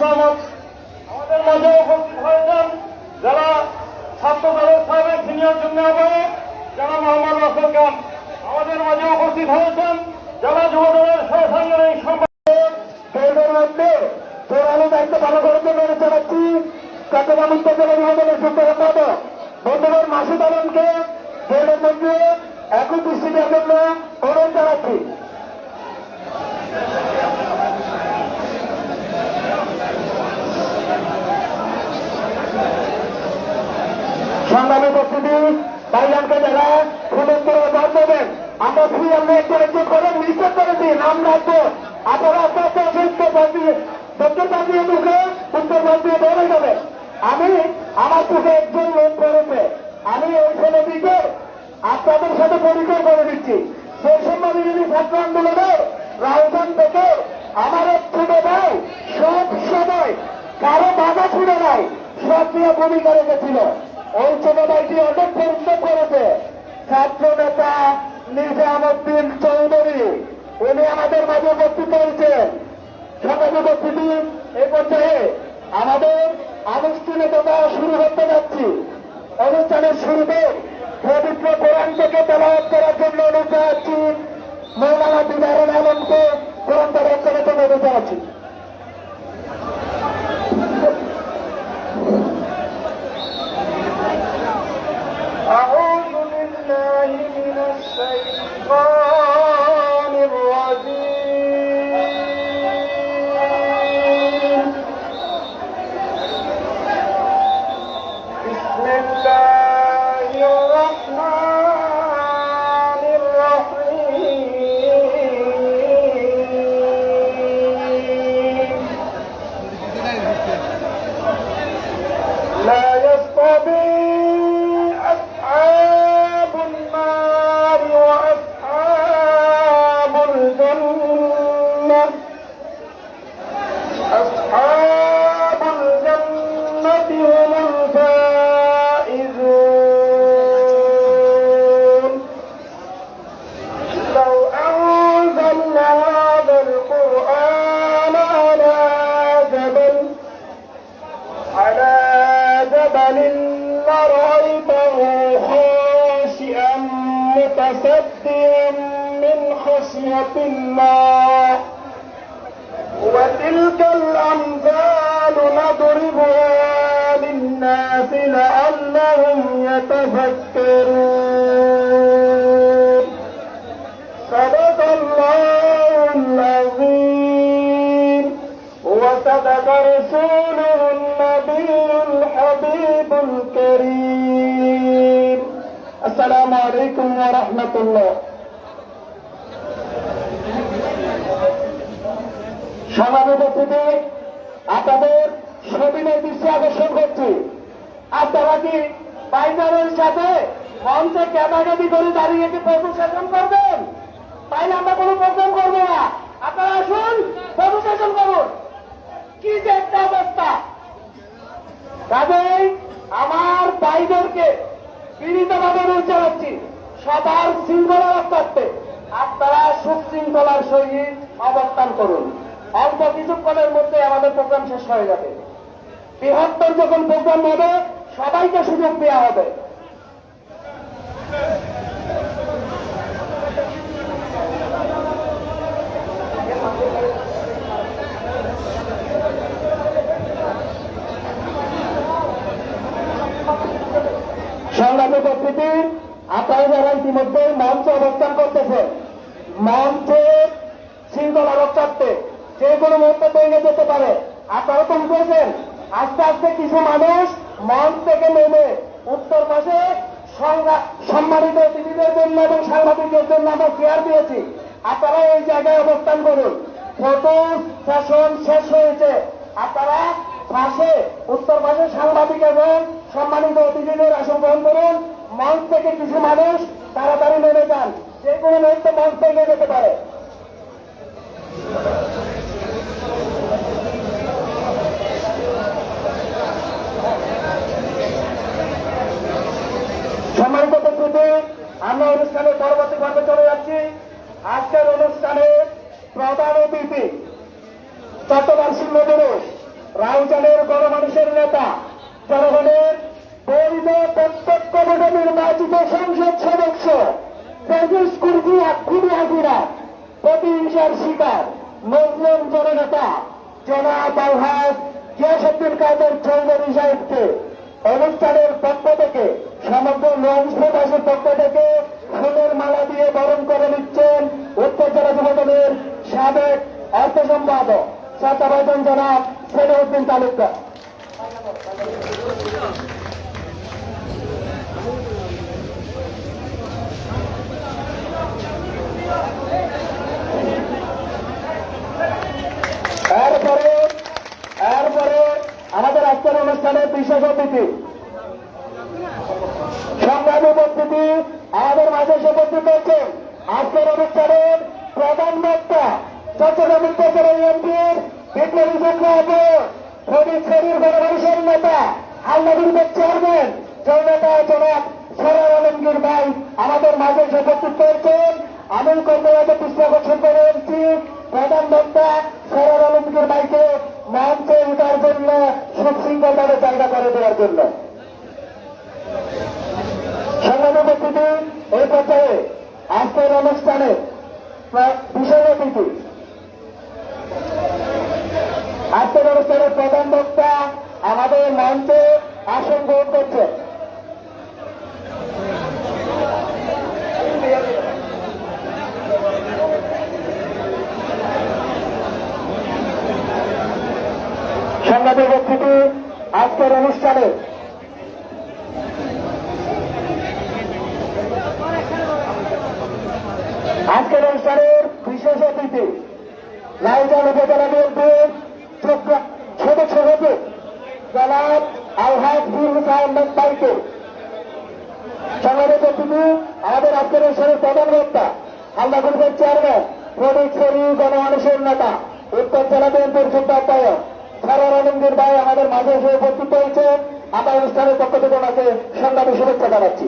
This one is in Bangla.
আমাদের মাঝে উপস্থিত হয়েছেন যারা ছাত্র দলের সাবেক সিনিয়র যুগ্ম আহ্বায়ক যারা মোহাম্মদ রাসেল খান। আমাদের মাঝে উপস্থিত হয়েছেন যারা যুব দলের সহসাংগঠনিক সম্পাদক মধ্যে জোরালো দায়িত্ব পালন করার জন্য জানাচ্ছি চট্টগ্রাম উত্তর জেলা যুব দলের যুক্ত সম্পাদক বন্ধুগণ মাসুদ আলমকে জেলের মধ্যে একই দৃষ্টির জন্য অনুরোধ জানাচ্ছি। সংগ্রামী উপস্থিতি ভাইজানকে যারা সুন্দর জবাব দেবেন আমরা ফ্রি আমরা একটু করে নিশ্চিত করেছি নাম রাখবো আপনারা আস্তে আস্তে অসুস্থ দক্ষিণ দিয়ে ঢুকে উত্তর দিয়ে বেড়ে যাবে। আমি আমার চোখে একজন লোক করেছে আমি ওই ছেলেটিকে আপনাদের সাথে পরিচয় করে দিচ্ছি। বৈষম্য বিরোধী ছাত্র আন্দোলনে রাজধান থেকে আমার এক ছোট ভাই সব সময় কারো বাধা ছুড়ে নাই সক্রিয় ভূমিকা রেখেছিল। ওই ছোট ভাইটি অনেক পরিশ্রম করেছে। ছাত্র নেতা নিজামুদ্দিন চৌধুরী উনি আমাদের মাঝে উপস্থিত হয়েছেন। সংগ্রামী উপস্থিতি এই পর্যায়ে আমাদের আনুষ্ঠানিকতা শুরু করতে যাচ্ছি। অনুষ্ঠানের শুরুতে পবিত্র কোরআন থেকে তেলাওয়াত করার জন্য অনুরোধ জানাচ্ছি মৌলানা দিদারুল আলমকে কোরআন তেলাওয়াত করার জন্য অনুরোধ জানাচ্ছি। أعوذ بالله من الشيطان الرجيم بسم الله الرحمن الرحيم لا يستطيع أصحاب النار وأصحاب الجنة هم الفائزون لو أنزلنا هذا القرآن على جبل لرأيته خاشعا متصدعا من خشية الله وتلك الأمثال نضربها للناس لعلهم يتفكرون صدق الله العظيم وصدق رسوله النبي الحبيب الكريم السلام عليكم ورحمة الله। সংগ্রামী উপস্থিতি আপনাদের সবিনয় দৃষ্টি আকর্ষণ করছি আপনারা কি পাইজারের সাথে মঞ্চে ক্যাটাগরি করে দাঁড়িয়ে কি প্রশাসন করবেন? তাইলে আমরা কোনো প্রোগ্রাম করবো না। আপনারা আসুন প্রশাসন করুন। কি যে একটা অবস্থা। কাজেই আমার ভাইদেরকে বিনীতভাবে অনুরোধ জানাচ্ছি সবার শৃঙ্খলা রক্ষার্থে আপনারা সুশৃঙ্খলার সহিত অবস্থান করুন। অল্প কিছুক্ষণের মধ্যে আমাদের প্রোগ্রাম শেষ হয়ে যাবে। বৃহত্তর যখন প্রোগ্রাম হবে সবাইকে সুযোগ দেওয়া হবে। সংগ্রামী উপস্থিতি আপনারা যারা ইতিমধ্যে মঞ্চে অবস্থান করতেছেন মঞ্চের শৃঙ্খলা রক্ষার্থে যে কোনো মুহূর্তে ভেঙে যেতে পারে। আপনারা তো বুঝেছেন আস্তে আস্তে কিছু মানুষ মঞ্চ থেকে নেমে উত্তর পাশে সম্মানিত অতিথিদের জন্য এবং সাংবাদিকদের জন্য আমরা চেয়ার দিয়েছি। আপনারা এই জায়গায় অবস্থান করুন। ফটো সেশন শেষ হয়েছে। আপনারা পাশে উত্তর পাশে সাংবাদিক এবং সম্মানিত অতিথিদের আসন গ্রহণ করুন। মঞ্চ থেকে কিছু মানুষ তাড়াতাড়ি নেমে যান। যে কোনো মুহূর্তে মঞ্চ থেকে যেতে পারে। সম্মানিত উপস্থিতি আমরা অনুষ্ঠানের পরবর্তী পর্বে চলে যাচ্ছি। আজকের অনুষ্ঠানে প্রধান অতিথি চট্টগ্রাম শিল্প দিবস অঞ্চলের গণমানুষের নেতা, জনগণের বৈধ প্রত্যক্ষ ভোটে নির্বাচিত সংসদ সদস্য, তেজস খুনি হাসিনা প্রতিহিংসার শিকার মুসলিম জননেতা জনাব আলহাজ গিয়াসউদ্দিন কাদের চৌধুরী সাহেবকে অনুষ্ঠানের পক্ষ থেকে, সমগ্র নগরবাসীর পক্ষ থেকে ফুলের মালা দিয়ে বরণ করে নিচ্ছেন উত্তর জেলা যুবদলের সাবেক অর্থ সম্পাদক ছাত্রবাদন জনাব সেলিউদ্দিন তালুকদার। এরপরে আমাদের আজকের অনুষ্ঠানের বিশেষ অতিথি, সংগ্রামী উপস্থিতি, আমাদের মাঝে এসে উপস্থিত হয়েছেন আজকের অনুষ্ঠানের প্রধান বক্তা, চট্টগ্রাম উত্তর জেলা এমপির বিপ্লবী যোদ্ধা ফরিদ শরীর গণমানুষের নেতা, হালদা গ্রুপের চেয়ারম্যান জননেতা জনাব সরার আলমগীর ভাই আমাদের মাঝে এসে উপস্থিত হয়েছেন। আমি কর্মীদের দৃষ্টি আকর্ষণ করে এসেছি প্রধান বক্তা সরার আলমগীর ভাইকে মঞ্চে উঠার জন্য, সুশৃঙ্খলভাবে জায়গা করে দেওয়ার জন্য। সংগ্রামী উপস্থিতি, এই পর্যায়ে আজকের অনুষ্ঠানে বিশেষ অতিথি, আজকের অনুষ্ঠানের প্রধান বক্তা আমাদের মঞ্চে আসন গ্রহণ করছেন। সংগ্রামী উপস্থিতি, আজকের অনুষ্ঠানে বিশেষ অতিথি লাউজান উপজেলা বিএনপির সদস্য সচিব জনাব আলহাজ বীর হুসাইন ভাইকে, সংগ্রামী উপস্থিতি, আমাদের আজকের অনুষ্ঠানের প্রধান বক্তা হালদা গ্রুপের চেয়ারম্যান ফরিদ শরীর গণমানুষের নেতা উত্তর জেলা বিএনপির যুগ্ম আহ্বায়ক সরার আলমগীর ভাই আমাদের মাঝে এসে উপস্থিত হয়েছে। আমরা অনুষ্ঠানের পক্ষ থেকে ওনাকে সংগ্রামী শুভেচ্ছা জানাচ্ছি।